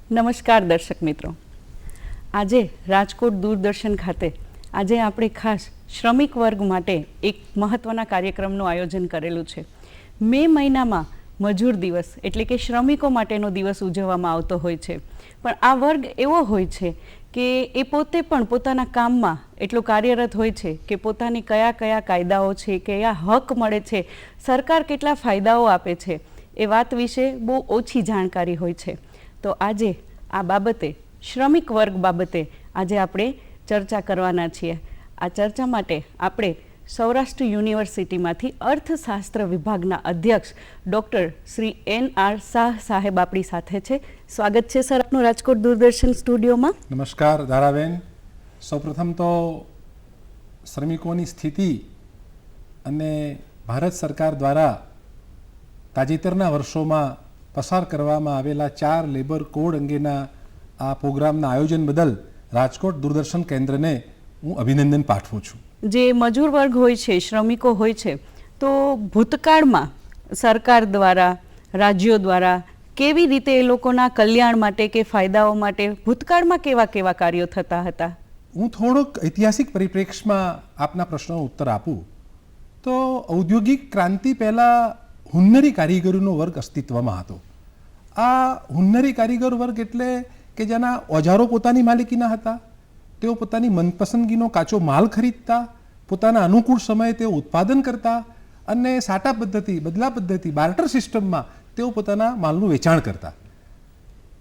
નમસ્કાર દર્શક મિત્રો, આજે રાજકોટ દૂરદર્શન ખાતે આજે આપણે ખાસ શ્રમિક વર્ગ માટે એક મહત્ત્વના કાર્યક્રમનું આયોજન કરેલું છે. મે મહિનામાં મજૂર દિવસ એટલે કે શ્રમિકો માટેનો દિવસ ઉજવવામાં આવતો હોય છે, પણ આ વર્ગ એવો હોય છે કે એ પોતે પણ પોતાના કામમાં એટલો કાર્યરત હોય છે કે પોતાની કયા કયા કાયદાઓ છે, કયા હક મળે છે, સરકાર કેટલા ફાયદાઓ આપે છે એ વાત વિશે બહુ ઓછી જાણકારી હોય છે. તો આજે આ બાબતે શ્રમિક વર્ગ બાબતે આજે આપણે ચર્ચા કરવાના છીએ. આ ચર્ચા માટે આપણે સૌરાષ્ટ્ર યુનિવર્સિટીમાંથી અર્થશાસ્ત્ર વિભાગના અધ્યક્ષ ડૉક્ટર શ્રી NR શાહ સાહેબ આપણી સાથે છે. સ્વાગત છે સર આપનું રાજકોટ દૂરદર્શન સ્ટુડિયોમાં. નમસ્કાર ધારાબેન. સૌપ્રથમ તો શ્રમિકોની સ્થિતિ અને ભારત સરકાર દ્વારા તાજેતરના વર્ષોમાં પસાર કરવામાં આવેલા 4 લેબર કોડ અંગેના આ પ્રોગ્રામના આયોજન બદલ રાજકોટ દૂરદર્શન કેન્દ્રને હું અભિનંદન પાઠવું છું. જે મજૂર વર્ગ હોય છે, શ્રમિકો હોય છે, તો ભૂતકાળમાં સરકાર દ્વારા, રાજ્યો દ્વારા કેવી રીતે એ લોકોના કલ્યાણ માટે કે ફાયદાઓ માટે ભૂતકાળમાં કેવા કેવા કાર્યો થતા હતા? હું થોડોક ઐતિહાસિક પરિપ્રેક્ષ્યમાં આપના પ્રશ્નનો ઉત્તર આપું તો ઔદ્યોગિક ક્રાંતિ પહેલાં હુન્નરી કારીગરોનો વર્ગ અસ્તિત્વમાં હતો. આ હુન્નરી કારીગર વર્ગ એટલે કે જેના ઓજારો પોતાની માલિકીના હતા, તેઓ પોતાની મનપસંદગીનો કાચો માલ ખરીદતા, પોતાના અનુકૂળ સમયે તેઓ ઉત્પાદન કરતા અને સાટા પદ્ધતિ, બદલા પદ્ધતિ, બાર્ટર સિસ્ટમમાં તેઓ પોતાના માલનું વેચાણ કરતા.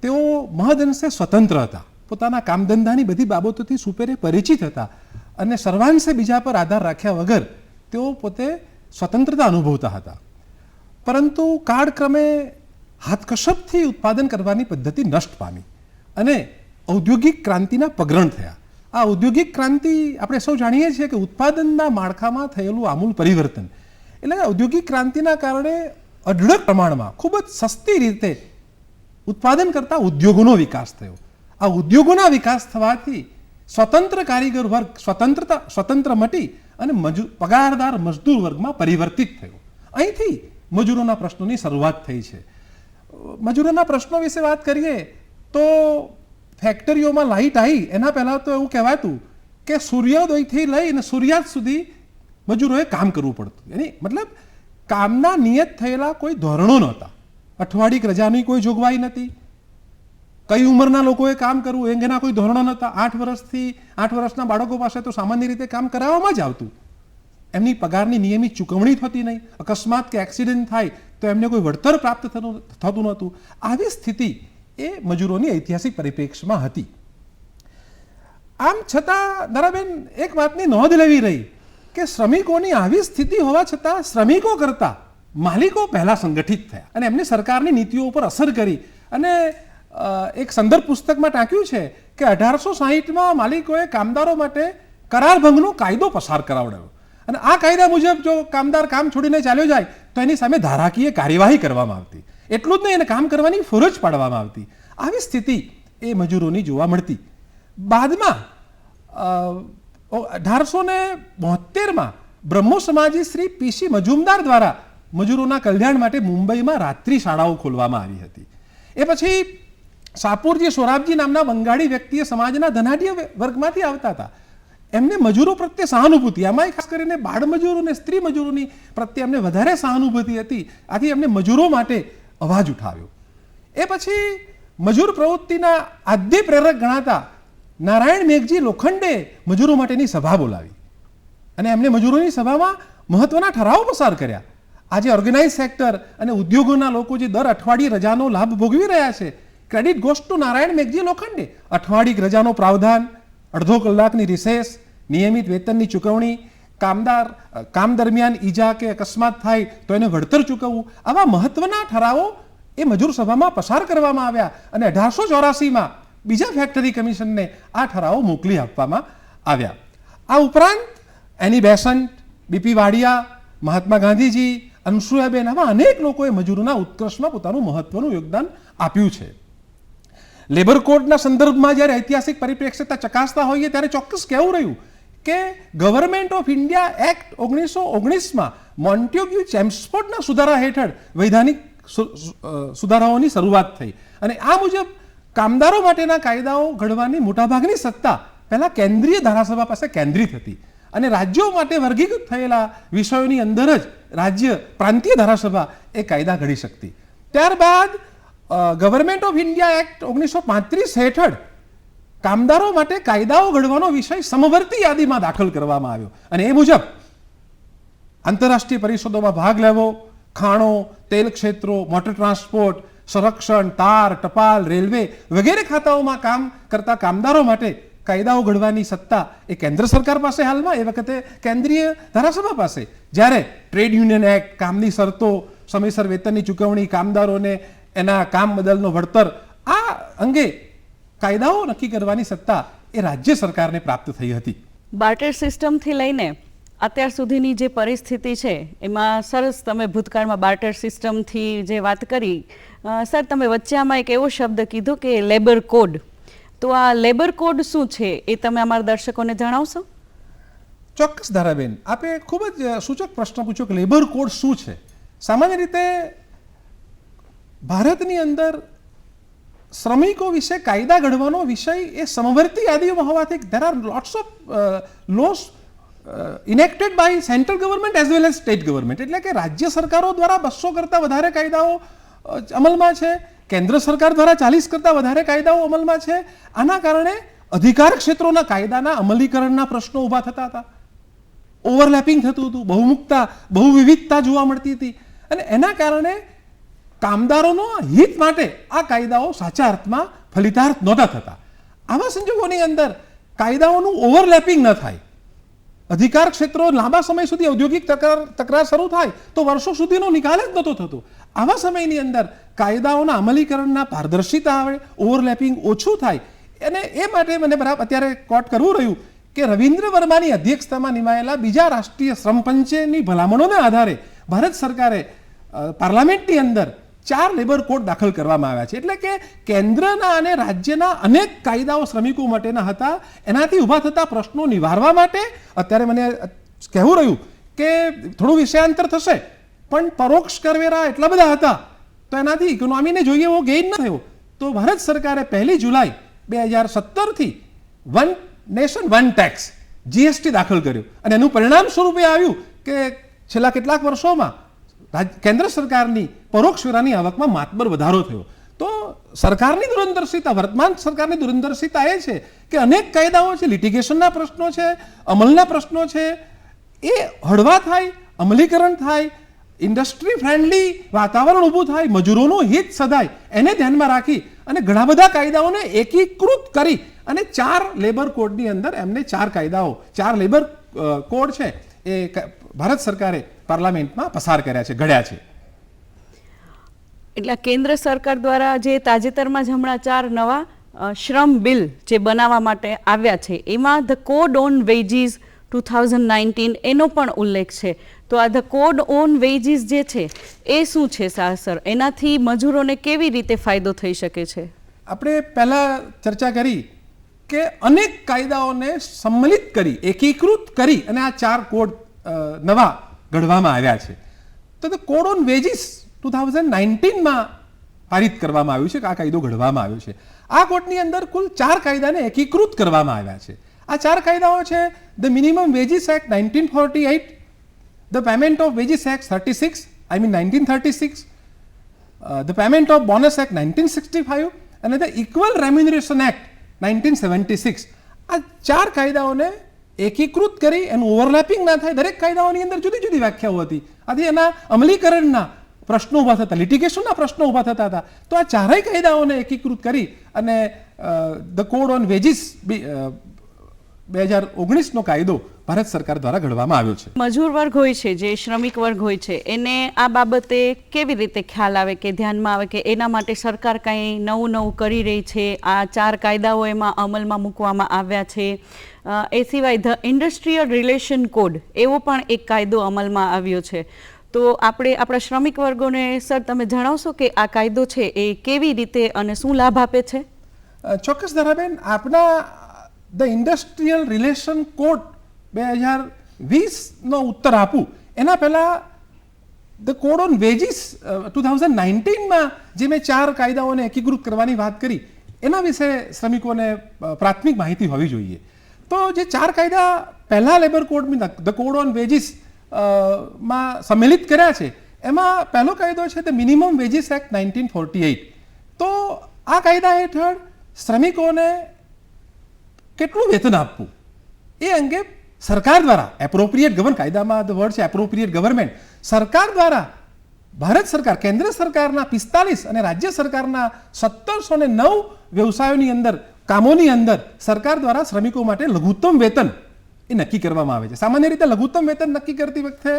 તેઓ મહદઅંશે સ્વતંત્ર હતા, પોતાના કામધંધાની બધી બાબતોથી સુપેરે પરિચિત હતા અને સર્વાંશે બીજા પર આધાર રાખ્યા વગર તેઓ પોતે સ્વતંત્રતા અનુભવતા હતા. પરંતુ કાળક્રમે હાથકસબથી ઉત્પાદન કરવાની પદ્ધતિ નષ્ટ પામી અને ઔદ્યોગિક ક્રાંતિના પગરણ થયા. આ ઔદ્યોગિક ક્રાંતિ આપણે સૌ જાણીએ છીએ કે ઉત્પાદનના માળખામાં થયેલું આમૂલ પરિવર્તન. એટલે ઔદ્યોગિક ક્રાંતિના કારણે અઢળક પ્રમાણમાં ખૂબ જ સસ્તી રીતે ઉત્પાદન કરતા ઉદ્યોગોનો વિકાસ થયો. આ ઉદ્યોગોના વિકાસ થવાથી સ્વતંત્ર કારીગર વર્ગ સ્વતંત્ર મટી અને પગારદાર મજદૂર વર્ગમાં પરિવર્તિત થયો. અહીંથી મજૂરોના પ્રશ્નોની શરૂઆત થઈ છે. મજૂરોના પ્રશ્નો વિશે વાત કરીએ તો ફેક્ટરીઓમાં લાઇટ આવી એના પહેલાં તો એવું કહેવાતું કે સૂર્યોદયથી લઈને સૂર્યાસ્ત સુધી મજૂરોએ કામ કરવું પડતું. એની મતલબ કામના નિયત થયેલા કોઈ ધોરણો નહોતા. અઠવાડિક રજાની કોઈ જોગવાઈ નથી. કઈ ઉંમરના લોકોએ કામ કરવું એના કોઈ ધોરણો નહોતા. 8 વર્ષના બાળકો પાસે તો સામાન્ય રીતે કામ કરાવવામાં જ આવતું. એમની પગારની નિયમિત ચૂકવણી થતી નહીં. અકસ્માત કે એક્સિડન્ટ થાય તો એમને કોઈ વળતર પ્રાપ્ત થતું નહોતું. આવી સ્થિતિ એ મજૂરોની ઐતિહાસિક પરિપ્રેક્ષ્યમાં હતી. આમ છતાં ધારાબેન એક વાતની નોંધ લેવી રહી કે શ્રમિકોની આવી સ્થિતિ હોવા છતાં શ્રમિકો કરતા માલિકો પહેલા સંગઠિત થયા અને એમને સરકારની નીતિઓ ઉપર અસર કરી. અને એક સંદર્ભ પુસ્તકમાં ટાંક્યું છે કે 1860માં માલિકોએ કામદારો માટે કરાર ભંગનો કાયદો પસાર કરાવડાવ્યો અને આ કાયદા મુજબ જો કામદાર કામ છોડીને ચાલ્યો જાય તો એની સામે ધારાકીય કાર્યવાહી કરવામાં આવતી. એટલું જ નહીં, એને કામ કરવાની ફરજ પાડવામાં આવતી. આવી સ્થિતિ એ મજૂરોની જોવા મળતી. બાદમાં 1872માં બ્રહ્મો સમાજી શ્રી PC મજુમદાર દ્વારા મજૂરોના કલ્યાણ માટે મુંબઈમાં રાત્રિ શાળાઓ ખોલવામાં આવી હતી. એ પછી સાપુરજી સોરાબજી નામના બંગાળી વ્યક્તિએ સમાજના ધનાઢ્ય વર્ગમાંથી આવતા હતા. એમને મજૂરો પ્રત્યે સહાનુભૂતિ, એમાંય ખાસ કરીને બાળ મજૂરો અને સ્ત્રી મજૂરોની પ્રત્યે એમને વધારે સહાનુભૂતિ હતી. આથી એમને મજૂરો માટે અવાજ ઉઠાવ્યો. એ પછી મજૂર પ્રવૃત્તિના આદ્ય પ્રેરક ગણાતા નારાયણ મેઘજી લોખંડે મજૂરો માટેની સભા બોલાવી અને એમને મજૂરોની સભામાં મહત્વના ઠરાવો પસાર કર્યા. આજે ઓર્ગેનાઇઝ સેક્ટર અને ઉદ્યોગોના લોકો જે દર અઠવાડિયે રજાનો લાભ ભોગવી રહ્યા છે, credit goes to Narayan Meghji Lokhande. અઠવાડિક રજાનો પ્રાવધાન, અડધો કલાકની રિસેસ, નિયમિત વેતનની ચૂકવણી, કામ દરમિયાન ઈજા કે અકસ્માત થાય તો એને વળતર ચૂકવવું, આવા મહત્વના ઠરાવો એ મજૂર સભામાં પસાર કરવામાં આવ્યા અને 1884માં બીજા ફેક્ટરી કમિશનને આ ઠરાવો મોકલી આપવામાં આવ્યા. આ ઉપરાંત એની બેસન્ટ, BP વાડિયા, મહાત્મા ગાંધીજી, અનસુયાબેન, આવા અનેક લોકોએ મજૂરોના ઉત્કર્ષમાં પોતાનું મહત્વનું યોગદાન આપ્યું છે. લેબર કોડના સંદર્ભમાં જ્યારે ઐતિહાસિક પરિપ્રેક્ષ્યતા ચકાસતા હોઈએ ત્યારે ચોક્કસ કહેવું રહ્યું કે government of India act 1919માં Montagu ચેમ્સફોર્ડના સુધારા હેઠળ વૈધાનિક સુધારાઓની શરૂઆત થઈ અને આ મુજબ કામદારો માટેના કાયદાઓ ઘડવાની મોટાભાગની સત્તા પહેલા કેન્દ્રીય ધારાસભા પાસે કેન્દ્રિત હતી અને રાજ્યો માટે વર્ગીકૃત થયેલા વિષયોની અંદર જ રાજ્ય પ્રાંતીય ધારાસભા એ કાયદા ઘડી શકતી. ત્યારબાદ ગવર્મેન્ટ ઓફ ઇન્ડિયા એક્ટ 1935 હેઠળ કામદારો માટે કાયદાઓ ઘડવાનો વિષય સમવર્તી યાદીમાં દાખલ કરવામાં આવ્યો અને એ મુજબ આંતરરાષ્ટ્રીય પરિષદોમાં ભાગ લેવો, ખાણો, તેલ ક્ષેત્રો, મોટર ટ્રાન્સપોર્ટ, સંરક્ષણ, તાર, ટપાલ, રેલવે વગેરે ખાતાઓમાં કામ કરતા કામદારો માટે કાયદાઓ ઘડવાની સત્તા એ કેન્દ્ર સરકાર પાસે હાલમાં, એ વખતે કેન્દ્રીય ધારાસભા પાસે. જ્યારે ટ્રેડ યુનિયન એક્ટ, કામની શરતો, સમયસર વેતનની ચૂકવણી, કામદારોને એના કામ બદલનો વળતર, આ અંગે કાયદાઓ નક્કી કરવાની સત્તા એ રાજ્ય સરકારને પ્રાપ્ત થઈ હતી. બાર્ટર સિસ્ટમથી લઈને અત્યાર સુધીની જે પરિસ્થિતિ છે એમાં સરસ તમે ભૂતકાળમાં બાર્ટર સિસ્ટમથી જે વાત કરી, સર તમે વચ્ચે આમાં એક એવો શબ્દ કીધો કે લેબર કોડ. તો આ લેબર કોડ શું છે એ તમે અમારા દર્શકોને જણાવશો? ચોક્કસ ધારાબેન, આપે ખૂબ જ સૂચક પ્રશ્ન પૂછ્યો કે લેબર કોડ શું છે. સામાન્ય રીતે ભારતની અંદર શ્રમિકો વિશે કાયદા ઘડવાનો વિષય એ સમવર્તી યાદીઓમાં હોવાથી there are lots of laws enacted by central government as well as state government. એટલે કે રાજ્ય સરકારો દ્વારા 200 કરતાં વધારે કાયદાઓ અમલમાં છે, કેન્દ્ર સરકાર દ્વારા 40 કરતાં વધારે કાયદાઓ અમલમાં છે. આના કારણે અધિકાર ક્ષેત્રોના કાયદાના અમલીકરણના પ્રશ્નો ઊભા થતા હતા, ઓવરલેપિંગ થતું હતું, બહુમુખતા, બહુવિવિધતા જોવા મળતી હતી અને એના કારણે કામદારોના હિત માટે આ કાયદાઓ સાચા અર્થમાં ફલિતાર્થ નહોતા થતા. આવા સંજોગોની અંદર કાયદાઓનું ઓવરલેપિંગ ન થાય, અધિકાર ક્ષેત્રો લાંબા સમય સુધી ઔદ્યોગિક તકરાર શરૂ થાય તો વર્ષો સુધીનો નિકાલ જ નહોતો થતો. આવા સમયની અંદર કાયદાઓના અમલીકરણના પારદર્શિતા આવે, ઓવરલેપિંગ ઓછું થાય અને એ માટે મને બરાબર અત્યારે કોટ કરવું રહ્યું કે રવિન્દ્ર વર્માની અધ્યક્ષતામાં નિમાયેલા બીજા રાષ્ટ્રીય શ્રમ પંચની ભલામણોના આધારે ભારત સરકારે પાર્લામેન્ટની અંદર 4 લેબર કોડ દાખલ કરવામાં આવ્યા છે. એટલે કે કેન્દ્રના અને રાજ્યના અનેક કાયદાઓ શ્રમિકો માટેના હતા. એનાથી ઊભા થતા પ્રશ્નો નિવારવા માટે અત્યારે મને કહેવું રહ્યું કે થોડું વિષયાંતર થશે, પણ પરોક્ષ કરવેરા એટલા બધા હતા તો એનાથી ઇકોનોમીને જોઈએ એવો ગેઇન ન થયો. તો ભારત સરકારે 1 જુલાઈ 2017થી one nation one tax GST દાખલ કર્યો અને એનું પરિણામ સ્વરૂપે આવ્યું કે છેલ્લા કેટલાક વર્ષોમાં કેન્દ્ર સરકારની પરોક્ષ વેરાની આવકમાં માતબર વધારો થયો. તો સરકારની દૂરંદર્શિતા, વર્તમાન સરકારની દૂરંદર્શિતા એ છે કે અનેક કાયદાઓ છે, લિટિગેશનના પ્રશ્નો છે, અમલના પ્રશ્નો છે, એ હળવા થાય, અમલીકરણ થાય, ઇન્ડસ્ટ્રી ફ્રેન્ડલી વાતાવરણ ઊભું થાય, મજૂરોનું હિત સદાય, એને ધ્યાનમાં રાખી અને ઘણા બધા કાયદાઓને એકીકૃત કરી અને 4 લેબર કોડની અંદર એમને 4 કાયદાઓ, 4 લેબર કોડ છે એ ભારત સરકારે પાર્લામેન્ટમાં પસાર કર્યા છે, ઘડ્યા છે. એટલે કેન્દ્ર સરકાર દ્વારા જે તાજેતરમાં જ હમણાં 4 નવા શ્રમ બિલ જે બનાવવા માટે આવ્યા છે એમાં ધ કોડ ઓન વેજીસ 2019 એનો પણ ઉલ્લેખ છે. તો આ ધ કોડ ઓન વેજીસ જે છે એ શું છે સર? એનાથી મજૂરોને કેવી રીતે ફાયદો થઈ શકે છે? આપણે પહેલા ચર્ચા કરી કે અનેક કાયદાઓને સંમલિત કરી, એકીકૃત કરી અને આ 4 કોડ નવા ઘડવામાં આવ્યા છે. તો ધ કોડ ઓન વેજીસ 2019માં પારિત કરવામાં આવ્યું છે કે આ કાયદો ઘડવામાં આવ્યો છે. આ કોડની અંદર કુલ 4 કાયદાને એકીકૃત કરવામાં આવ્યા છે. આ 4 કાયદાઓ છે the minimum veggies act 1948, the payment of veggies act 1936, the payment of bonus act 1965 અને ધ ઇક્વલ રેમ્યુનરેશન એક્ટ 1976. આ 4 કાયદાઓને એકીકૃત કરી એનું ઓવરલેપિંગ ના થાય. દરેક કાયદાઓની અંદર જુદી જુદી વ્યાખ્યાઓ હતી. આથી એના અમલીકરણના પ્રશ્નો ઊભા થતા, લિટિગેશનના પ્રશ્નો ઊભા થતા હતા. તો આ 4 કાયદાઓને એકીકૃત કરી અને ધ કોડ ઓન વેજીસ 2019નો કાયદો ભારત સરકાર દ્વારા ઘડવામાં આવ્યો છે. મજૂર વર્ગ હોય છે, જે શ્રમિક વર્ગ હોય છે, એને આ બાબતે કેવી રીતે ખ્યાલ આવે કે ધ્યાનમાં આવે કે એના માટે સરકાર કંઈ નવું કરી રહી છે? આ 4 કાયદાઓ એમાં અમલમાં મૂકવામાં આવ્યા છે. એ સિવાય ધ ઇન્ડસ્ટ્રીયલ રિલેશન કોડ એવો પણ એક કાયદો અમલમાં આવ્યો છે. તો આપણે આપણા શ્રમિક વર્ગોને સર તમે જણાવશો કે આ કાયદો છે એ કેવી રીતે અને શું લાભ આપે છે? ચોક્કસ ધારાબેન, આપણા ધ ઇન્ડસ્ટ્રીયલ રિલેશન કોડ 2020નો ઉત્તર આપું એના પહેલાં ધ કોડ ઓન વેજીસ 2019માં જે મેં 4 કાયદાઓને એકીકૃત કરવાની વાત કરી એના વિશે શ્રમિકોને પ્રાથમિક માહિતી હોવી જોઈએ. તો જે 4 કાયદા પહેલા labour code the code on veggies માં સંમેલિત કર્યા છે, એમાં પહેલો કાયદો છે ધ મિનિમમ વેજીસ એક્ટ 1948. તો આ કાયદા હેઠળ શ્રમિકોને કેટલું વેતન આપવું એ અંગે સરકાર દ્વારા એપ્રોપ્રિએટ ગવર્ન, કાયદામાં ધ વર્ડ છે એપ્રોપ્રિએટ ગવર્મેન્ટ, સરકાર દ્વારા ભારત સરકાર, કેન્દ્ર સરકારના 45 અને રાજ્ય સરકારના 1709 વ્યવસાયોની અંદર, કામોની અંદર સરકાર દ્વારા શ્રમિકો માટે લઘુત્તમ વેતન એ નક્કી કરવામાં આવે છે. સામાન્ય રીતે લઘુત્તમ વેતન નક્કી કરતી વખતે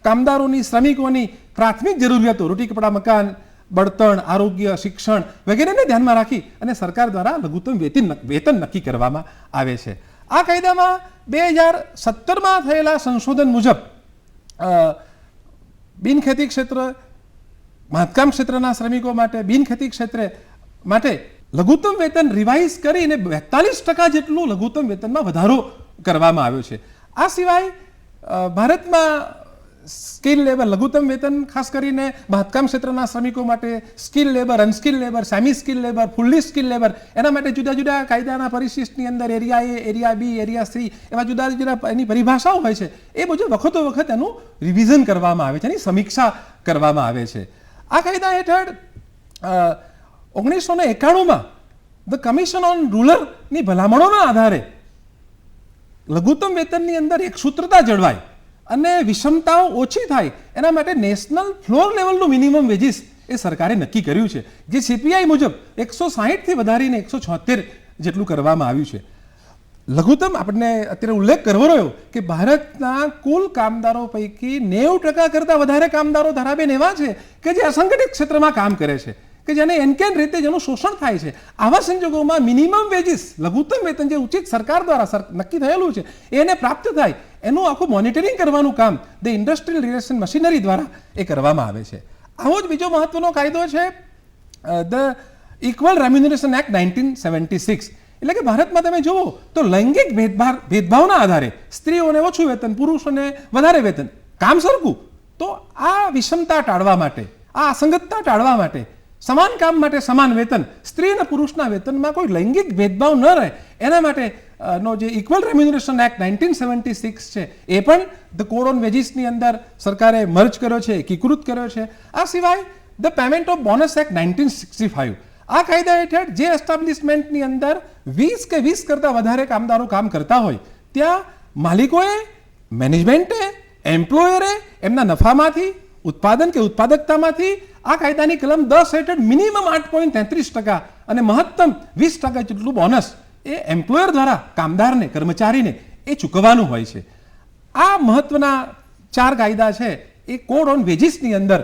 કામદારોની, શ્રમિકોની પ્રાથમિક જરૂરિયાતો, રોટી કપડા મકાન, બળતણ, આરોગ્ય, શિક્ષણ વગેરેને ધ્યાનમાં રાખી અને સરકાર દ્વારા લઘુત્તમ વેતન નક્કી કરવામાં આવે છે. આ કાયદામાં 2017માં થયેલા સંશોધન મુજબ બિનખેતી ક્ષેત્ર, બાંધકામ ક્ષેત્રના શ્રમિકો માટે, બિનખેતી ક્ષેત્ર માટે લઘુત્તમ વેતન રિવાઇઝ કરીને 42% જેટલું લઘુત્તમ વેતનમાં વધારો કરવામાં આવ્યો છે. આ સિવાય ભારતમાં સ્કિલ લેબર, લઘુત્તમ વેતન ખાસ કરીને બાંધકામ ક્ષેત્રના શ્રમિકો માટે skill labour, unskilled labour, semi skill labour, fully skill labour, એના માટે જુદા જુદા કાયદાના પરિશિષ્ટની અંદર એરિયા એ, એરિયા બી, એરિયા સી એવા જુદા જુદા એની પરિભાષાઓ હોય છે. એ મુજબ વખતો વખત એનું રિવિઝન કરવામાં આવે છે, એની સમીક્ષા કરવામાં આવે છે. આ કાયદા હેઠળ 1991માં ધ કમિશન ઓન રૂરલની ભલામણોના આધારે લઘુત્તમ વેતનની અંદર એક સૂત્રતા જળવાય અને વિષમતાઓ ઓછી થાય એના માટે નેશનલ ફ્લોર લેવલનું મિનિમમ વેજીસ એ સરકારે નક્કી કર્યું છે, જે સીપીઆઈ મુજબ 160થી વધારીને 176 જેટલું કરવામાં આવ્યું છે. લઘુત્તમ આપણને અત્યારે ઉલ્લેખ કરવો રહ્યો કે ભારતના કુલ કામદારો પૈકી 90% કરતાં વધારે કામદારો ધારાબેન એવા છે કે જે અસંગઠિત ક્ષેત્રમાં કામ કરે છે, કે જેને એનકેન રીતે જેનું શોષણ થાય છે. આવા સંજોગોમાં મિનિમમ વેજીસ, લઘુત્તમ વેતન જે ઉચિત સરકાર દ્વારા નક્કી થયેલું છે એને પ્રાપ્ત થાય એનું આખું મોનિટરિંગ કરવાનું કામ ધ ઇન્ડસ્ટ્રીયલ રિલેશન મશીનરી દ્વારા એ કરવામાં આવે છે. આવો જ બીજો મહત્વનો કાયદો છે ધ ઇક્વલ રેમ્યુનરેશન એક્ટ 1976. એટલે કે ભારતમાં તમે જુઓ તો લૈંગિક ભેદભાવના આધારે સ્ત્રીઓને ઓછું વેતન, પુરુષોને વધારે વેતન, કામ સરખું. તો આ વિષમતા ટાળવા માટે, આ અસંગતતા ટાળવા માટે, સમાન કામ માટે સમાન વેતન, સ્ત્રી અને પુરુષના વેતનમાં કોઈ લૈંગિક ભેદભાવ ન રહે એના માટે નો જે ઇક્વલ રેમ્યુનરેશન એક્ટ 1976 છે એ પણ ધ કોડ ઓન વેજીસની અંદર સરકારે મર્જ કર્યો છે, એકીકૃત કર્યો છે. આ સિવાય the payment of bonus act 1965. આ કાયદા હેઠળ જે એસ્ટાબ્લિશમેન્ટની અંદર 20 કે 20 કરતાં વધારે કામદારો કામ કરતા હોય ત્યાં માલિકોએ, મેનેજમેન્ટે, એમ્પ્લોયરે એમના નફામાંથી, ઉત્પાદન કે ઉત્પાદકતામાંથી આ કાયદાની કલમ 10 હેઠળ મિનિમમ 8.33% અને મહત્તમ 20% જેટલું બોનસ એ એમ્પ્લોયર દ્વારા કામદારને, કર્મચારીને એ ચૂકવવાનું હોય છે. આ મહત્વના 4 કાયદા છે એ કોડ ઓન વેજીસની અંદર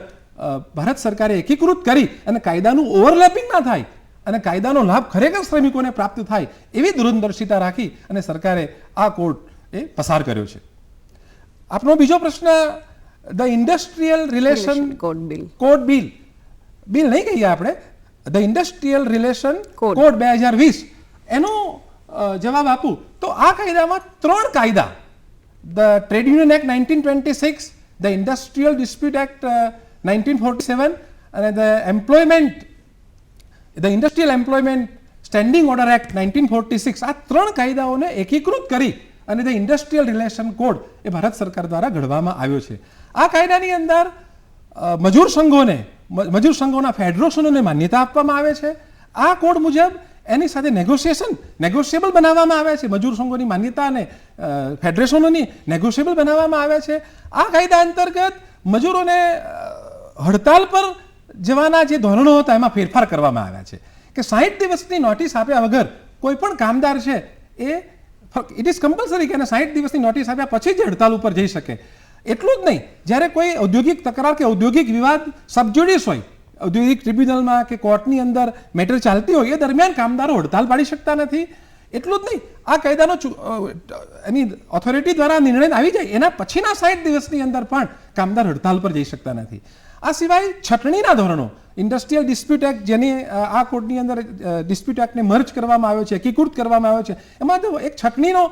ભારત સરકારે એકીકૃત કરી અને કાયદાનું ઓવરલેપિંગ ના થાય અને કાયદાનો લાભ ખરેખર શ્રમિકોને પ્રાપ્ત થાય એવી દૂરદર્શિતા રાખી અને સરકારે આ કોડ એ પસાર કર્યો છે. આપનો બીજો પ્રશ્ન the industrial relation code bill નહીં કહીએ આપણે, ધ ઇન્ડસ્ટ્રીયલ રિલેશન કોડ 2020 એનો જવાબ આપું તો આ કાયદામાં 3 કાયદા, the trade union act 1926, the industrial dispute act 1947 અને the industrial employment standing order act 1946, આ 3 કાયદાઓને એકીકૃત કરી અને ધ ઇન્ડસ્ટ્રીયલ રિલેશન કોડ એ ભારત સરકાર દ્વારા ઘડવામાં આવ્યો છે. આ કાયદાની અંદર મજૂર સંઘોના ફેડરેશનોને માન્યતા આપવામાં આવે છે. આ કોડ મુજબ એની સાથે નેગોશિયેબલ બનાવવામાં આવે છે. મજૂર સંઘોની માન્યતા અને ફેડરેશનોની નેગોશિયેબલ બનાવવામાં આવે છે. આ કાયદા અંતર્ગત મજૂરોને હડતાલ પર જવાના જે ધોરણો હતા એમાં ફેરફાર કરવામાં આવ્યા છે કે 60 દિવસની નોટિસ આપ્યા વગર કોઈ પણ કામદાર છે એ ઇટ ઇઝ કમ્પલસરી કે 60 દિવસની નોટિસ આપ્યા પછી જ હડતાલ ઉપર જઈ શકે. એટલું જ નહીં, જ્યારે કોઈ ઔદ્યોગિક તકરાર કે ઔદ્યોગિક વિવાદ સબજ્યુડિસ હોય, ઔદ્યોગિક ટ્રિબ્યુનલમાં કે કોર્ટની અંદર મેટર ચાલતી હોય એ દરમિયાન કામદારો હડતાલ પાડી શકતા નથી. એટલું જ નહીં, આ કાયદાનો એની ઓથોરિટી દ્વારા નિર્ણય આવી જાય એના પછીના 60 દિવસની અંદર પણ કામદાર હડતાલ પર જઈ શકતા નથી. આ સિવાય છટણીના ધોરણો, ઇન્ડસ્ટ્રીયલ ડિસ્પ્યુટ એક્ટ જેની આ કોડની અંદર ડિસ્પ્યુટ એક્ટને મર્જ કરવામાં આવ્યો છે, એકીકૃત કરવામાં આવ્યો છે, એમાં એક છટણીનો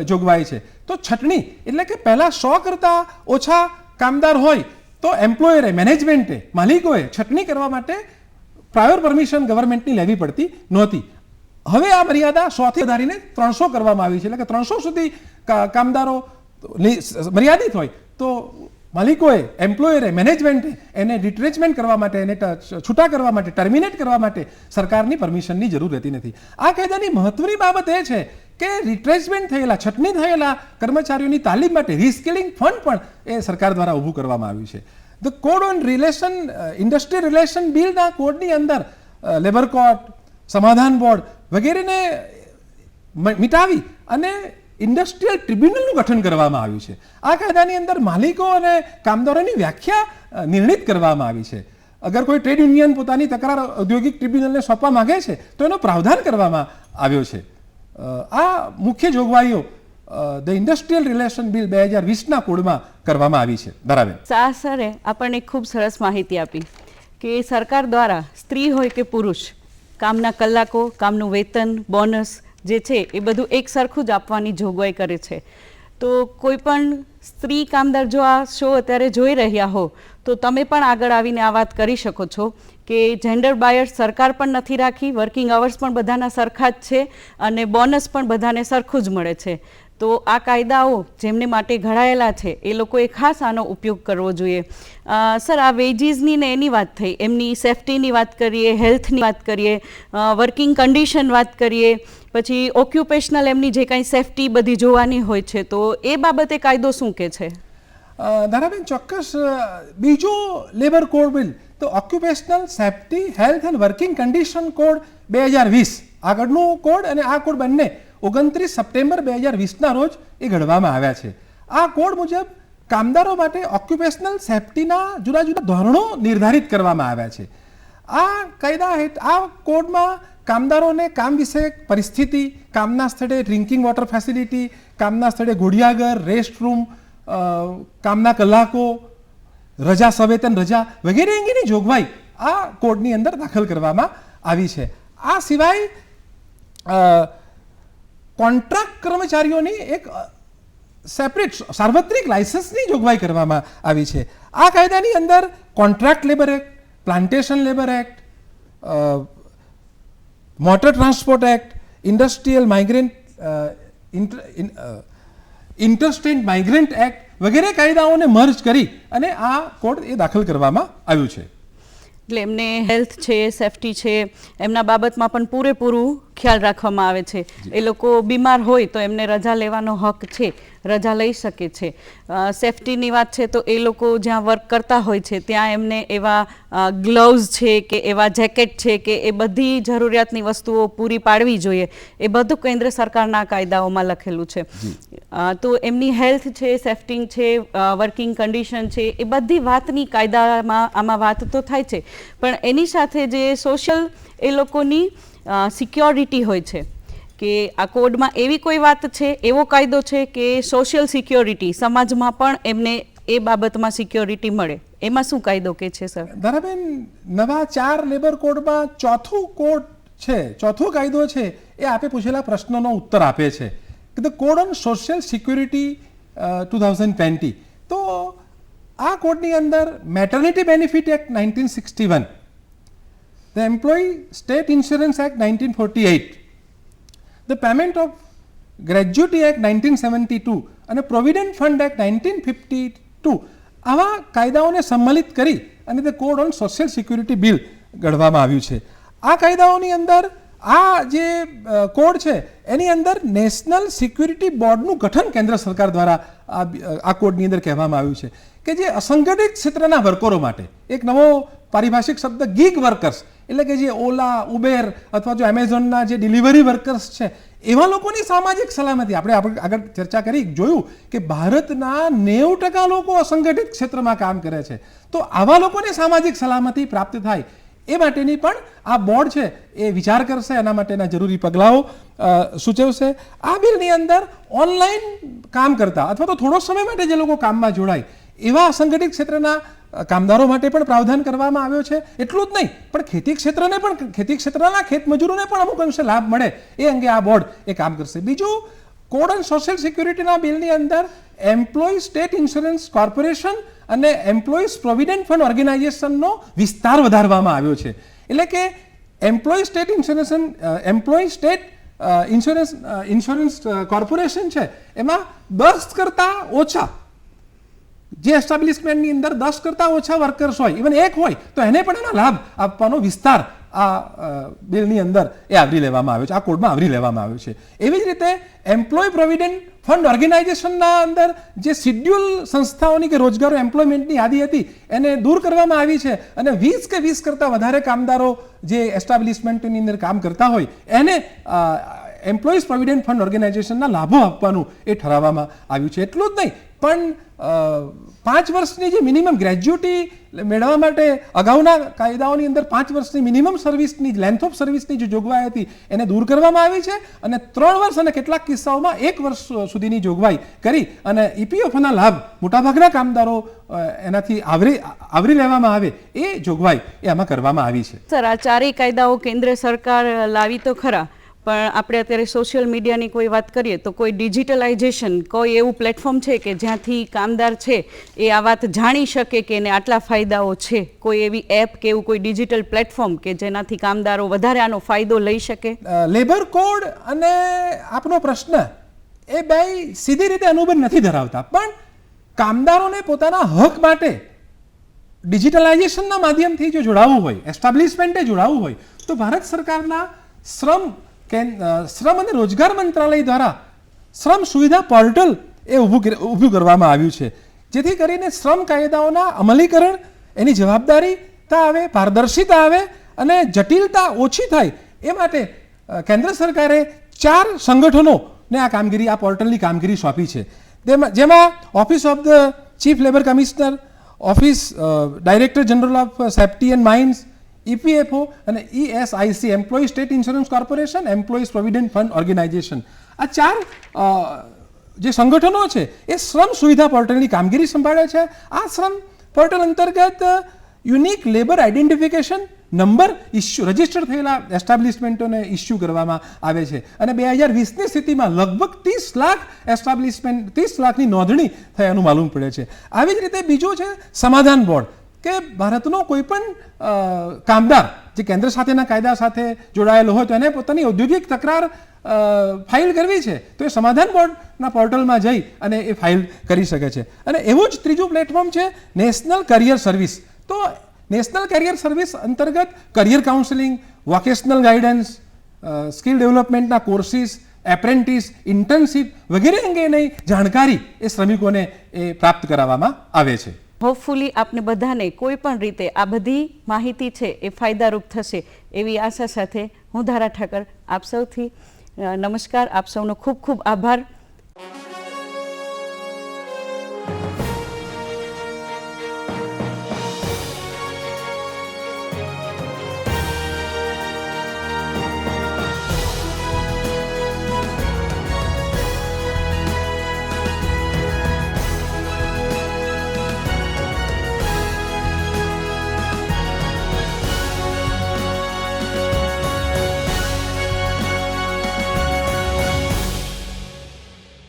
જોગવાઈ છે. તો છટણી એટલે કે પહેલાં 100 કરતાં ઓછા કામદાર હોય તો એમ્પ્લોયરે, મેનેજમેન્ટે, માલિકોએ છટણી કરવા માટે પ્રાયોર પરમિશન ગવર્મેન્ટની લેવી પડતી નહોતી. હવે આ મર્યાદા 100 થી વધારીને 300 કરવામાં આવી છે. એટલે કે 300 સુધી કામદારો મર્યાદિત હોય તો માલિકોએ, એમ્પ્લોયરે, મેનેજમેન્ટે એને રિટ્રેચમેન્ટ કરવા માટે, એને છૂટા કરવા માટે, ટર્મિનેટ કરવા માટે સરકારની પરમિશનની જરૂર રહેતી નથી. આ કાયદાની મહત્વની બાબત એ છે કે રિટ્રેચમેન્ટ થયેલા, છટણી થયેલા કર્મચારીઓની તાલીમ માટે રિસ્કિલિંગ ફંડ પણ એ સરકાર દ્વારા ઊભું કરવામાં આવ્યું છે. The code on relation, industrial relation બિલના કોડની અંદર લેબર કોર્ટ, સમાધાન બોર્ડ વગેરેને મિટાવી અને ઇન્ડસ્ટ્રીયલ ટ્રિબ્યુનલનું ગઠન કરવામાં આવ્યું છે. આ કાયદાની અંદર માલિકો અને કામદારોની વ્યાખ્યા નિર્ણિત કરવામાં આવી છે. અગર કોઈ ટ્રેડ યુનિયન પોતાની તકરાર ઔદ્યોગિક ટ્રિબ્યુનલને સોંપવા માંગે છે તો એનો પ્રાવધાન કરવામાં આવ્યો છે. આ મુખ્ય જોગવાઈઓ ધ ઇન્ડસ્ટ્રીયલ રિલેશન બિલ 2020ના કોડમાં કરવામાં આવી છે. બરાબર. શાહ સરે આપણને ખૂબ સરસ માહિતી આપી કે સરકાર દ્વારા સ્ત્રી હોય કે પુરુષ, કામના કલાકો, કામનું વેતન, બોનસ જે છે એ બધું એક સરખું જ આપવાની જોગવાઈ કરે છે. તો કોઈ પણ સ્ત્રી કામદાર જો આ શો અત્યારે જોઈ રહ્યા હો તો તમે પણ આગળ આવીને આ વાત કરી શકો છો કે જેન્ડર બાયસ સરકાર પણ નથી રાખી, વર્કિંગ અવર્સ પણ બધાના સરખા જ છે અને બોનસ પણ બધાને સરખું જ મળે છે. તો આ કાયદાઓ જેમને માટે ઘડાયેલા છે એ લોકોએ ખાસ આનો ઉપયોગ કરવો જોઈએ. સર, આ વેજીસની ને એની વાત થઈ, એમની સેફટીની વાત કરીએ, હેલ્થની વાત કરીએ, વર્કિંગ કન્ડિશન વાત કરીએ, પછી ઓક્યુપેશનલ એમની જે કાંઈ સેફટી બધી જોવાની હોય છે, તો એ બાબતે કાયદો શું કહે છે? ધારાબેન, ચોક્કસ. બીજો લેબર કોડ બિલ તો occupational safety, health and working condition code 2020, આગળનું કોડ અને આ કોડ બંને 29 સપ્ટેમ્બર 2020ના રોજ એ ઘડવામાં આવ્યા છે. આ કોડ મુજબ કામદારો માટે ઓક્યુપેશનલ સેફટીના જુદા જુદા ધોરણો નિર્ધારિત કરવામાં આવ્યા છે. આ કાયદા આ કોડમાં કામદારોને કામ વિશે પરિસ્થિતિ, કામના સ્થળે ડ્રિંકિંગ વોટર ફેસિલિટી, કામના સ્થળે ઘોડિયાઘર, રેસ્ટરૂમ, કામના કલાકો, રજા, સવેતન રજા વગેરે અંગેની જોગવાઈ આ કોડની અંદર દાખલ કરવામાં આવી છે. આ સિવાય કોન્ટ્રાક્ટ કર્મચારીઓની એક સેપરેટ સાર્વત્રિક લાયસન્સની જોગવાઈ કરવામાં આવી છે. આ કાયદાની અંદર contract labour act, plantation labour act, motor transport act, industrial migrant, interstate migrant act વગેરે કાયદાઓને મર્જ કરી અને આ કોડ એ દાખલ કરવામાં આવ્યું છે. એટલે એમને હેલ્થ છે, સેફટી છે, એમના બાબતમાં પણ પૂરેપૂરું ખ્યાલ રાખવામાં આવે છે. એ લોકો બીમાર હોય તો એમને રજા લેવાનો હક છે, રજા લઈ શકે છે. સેફટીની વાત છે તો એ લોકો જ્યાં વર્ક કરતા હોય છે ત્યાં એમને એવા ગ્લવ્સ છે કે એવા જેકેટ છે કે એ બધી જરૂરિયાતની વસ્તુઓ પૂરી પાડવી જોઈએ. એ બધું કેન્દ્ર સરકારના કાયદાઓમાં લખેલું છે. તો એમની હેલ્થ છે, સેફટી છે, વર્કિંગ કન્ડિશન છે, એ બધી વાતની કાયદામાં આમાં વાત તો થાય છે, પણ એની સાથે જે સોશિયલ એ લોકોની સિક્યોરિટી હોય છે કે આ કોડમાં એવી કોઈ વાત છે, એવો કાયદો છે કે સોશિયલ સિક્યોરિટી, સમાજમાં પણ એમને એ બાબતમાં સિક્યોરિટી મળે, એમાં શું કાયદો કે છે સર? ધારાબેન, નવા 4 લેબર કોડમાં ચોથું કોડ છે, ચોથો કાયદો છે એ આપે પૂછેલા પ્રશ્નોનો ઉત્તર આપે છે કે the code on social security 2020. તો આ કોડની અંદર maternity benefit act 1961, the employ state insurance act 1948, the payment of gratuity act 1972 અને પ્રોવિડન્ટ ફંડ એક્ટ 1952 આવા કાયદાઓને સંમલિત કરી અને તે code on social security bill ઘડવામાં આવ્યું છે. આ કાયદાઓની અંદર આ જે કોડ છે એની અંદર નેશનલ સિક્યુરિટી બોર્ડનું ગઠન કેન્દ્ર સરકાર દ્વારા આ કોડની અંદર કહેવામાં આવ્યું છે કે જે અસંગઠિત ક્ષેત્રના વર્કરો માટે એક નવો પારિભાષિક શબ્દ ગીગ વર્કર્સ, એટલે કે જે ઓલા, ઉબેર અથવા જો એમેઝોનના જે ડિલિવરી વર્કર્સ છે એવા લોકોની સામાજિક સલામતી. આપણે આગળ ચર્ચા કરી, જોયું કે ભારતના 90% લોકો અસંગઠિત ક્ષેત્રમાં કામ કરે છે. તો આવા લોકોને સામાજિક સલામતી પ્રાપ્ત થાય એ માટેની પણ આ બોર્ડ છે એ વિચાર કરશે, એના માટેના જરૂરી પગલાઓ સૂચવશે. આ બિલની અંદર ઓનલાઈન કામ કરતા અથવા તો થોડો સમય માટે જે લોકો કામમાં જોડાય એવા અસંગઠિત ક્ષેત્રના કામદારો માટે પણ પ્રાવધાન કરવામાં આવ્યો છે. એટલું જ નહીં, પણ ખેતી ક્ષેત્રના ખેતમજૂરોને પણ અમુક અંશે લાભ મળે એ અંગે આ બોર્ડ એ કામ કરશે. બીજું, કોડ ઓન સોશિયલ સિક્યુરિટીના બિલની અંદર એમ્પ્લોય સ્ટેટ ઇન્સ્યોરન્સ કોર્પોરેશન અને એમ્પ્લોઈઝ પ્રોવિડન્ટ ફંડ ઓર્ગેનાઇઝેશનનો વિસ્તાર વધારવામાં આવ્યો છે. એટલે કે એમ્પ્લોય સ્ટેટ ઇન્સ્યોરન્સ કોર્પોરેશન છે એમાં 10 કરતાં ઓછા જે એસ્ટાબ્લિશમેન્ટની અંદર 10 કરતાં ઓછા વર્કર્સ હોય, ઇવન એક હોય તો એને પણ એનો લાભ આપવાનો વિસ્તાર આ બિલની અંદર એ આવરી લેવામાં આવ્યો છે, આ કોડમાં આવરી લેવામાં આવ્યો છે. એવી જ રીતે એમ્પ્લોય પ્રોવિડન્ટ ફંડ ઓર્ગેનાઇઝેશનના અંદર જે શિડ્યુલ સંસ્થાઓની કે રોજગારો એમ્પ્લોયમેન્ટની યાદી હતી એને દૂર કરવામાં આવી છે અને 20 કે 20 કરતાં વધારે કામદારો જે એસ્ટાબ્લિશમેન્ટની અંદર કામ કરતા હોય એને એમ્પ્લોઈઝ પ્રોવિડન્ટ ફંડ ઓર્ગેનાઇઝેશનના લાભો આપવાનું એ ઠરાવવામાં આવ્યું છે. એટલું જ નહીં પણ 5 વર્ષની જે મિનિમમ ગ્રેજ્યુટી મેળવવા માટે અગાઉના કાયદાઓની અંદર 5 વર્ષની મિનિમમ સર્વિસની લેન્થ ઓફ સર્વિસની જે જોગવાઈ હતી એને દૂર કરવામાં આવી છે અને 3 વર્ષ અને કેટલાક કિસ્સાઓમાં 1 વર્ષ સુધીની જોગવાઈ કરી અને ઈપીએફઓના લાભ મોટાભાગના કામદારો એનાથી આવરી લેવામાં આવે એ જોગવાઈ એ આમાં કરવામાં આવી છે. સર, આ ચારેય કાયદાઓ કેન્દ્ર સરકાર લાવી તો ખરા, પણ આપણે અત્યારે સોશિયલ મીડિયાની કોઈ વાત કરીએ તો કોઈ ડિજિટલાઇઝેશન, કોઈ એવું પ્લેટફોર્મ છે કે જ્યાંથી કામદાર છે એ આ વાત જાણી શકે કે એને આટલા ફાયદાઓ છે? કોઈ એવી એપ કે એવું કોઈ ડિજિટલ પ્લેટફોર્મ કે જેનાથી કામદારો વધારે આનો ફાયદો લઈ શકે? લેબર કોડ અને આપનો પ્રશ્ન એ બે સીધી રીતે અનુબંધ નથી ધરાવતા, પણ કામદારોને પોતાના હક માટે ડિજિટલાઇઝેશનના માધ્યમથી જો જોડાવવું હોય, એસ્ટાબ્લિશમેન્ટે જોડાવવું હોય તો ભારત સરકારના શ્રમ અને રોજગાર મંત્રાલય દ્વારા શ્રમ સુવિધા પોર્ટલ એ ઊભું કરવામાં આવ્યું છે, જેથી કરીને શ્રમ કાયદાઓના અમલીકરણ એની જવાબદારીતા આવે, પારદર્શિતા આવે અને જટિલતા ઓછી થાય એ માટે કેન્દ્ર સરકારે 4 સંગઠનોને આ કામગીરી, આ પોર્ટલની કામગીરી સોંપી છે. જેમાં office of the chief labour commissioner, office director general of safety and mines, EPFO અને ESIC employ state insurance corporation, employees provident fund organisation, આ 4 જે સંગઠનો છે એ શ્રમ સુવિધા પોર્ટલની કામગીરી સંભાળે છે. આ શ્રમ પોર્ટલ અંતર્ગત unique labour identification number register થયેલા એસ્ટાબ્લિશમેન્ટોને ઇસ્યુ કરવામાં આવે છે અને 2020ની સ્થિતિમાં લગભગ 30 લાખ એસ્ટાબ્લિશમેન્ટ, 30 લાખની નોંધણી થયાનું માલુમ પડે છે. આવી જ રીતે બીજું છે સમાધાન બોર્ડ, કે ભારતનો કોઈ પણ કામદાર જે કેન્દ્ર સાથેના કાયદા સાથે જોડાયેલો હોય તો એને પોતાની ઔદ્યોગિક તકરાર ફાઇલ કરવી છે તો એ સમાધાન બોર્ડના પોર્ટલમાં જઈ અને એ ફાઇલ કરી શકે છે. અને એવું જ ત્રીજું પ્લેટફોર્મ છે નેશનલ કરિયર સર્વિસ. તો નેશનલ કરિયર સર્વિસ અંતર્ગત career counselling, vocational guidance, skill ડેવલપમેન્ટના કોર્સિસ, એપ્રેન્ટિસ, ઇન્ટર્નશીપ વગેરે અંગેની જાણકારી એ શ્રમિકોને એ પ્રાપ્ત કરાવવામાં આવે છે. હોપફુલી આપને બધાને કોઈ પણ રીતે આ બધી માહિતી છે એ ફાયદારૂપ થશે એવી આશા સાથે હું ધારા ઠાકર આપ સૌથી નમસ્કાર, આપ સૌનો ખૂબ ખૂબ આભાર.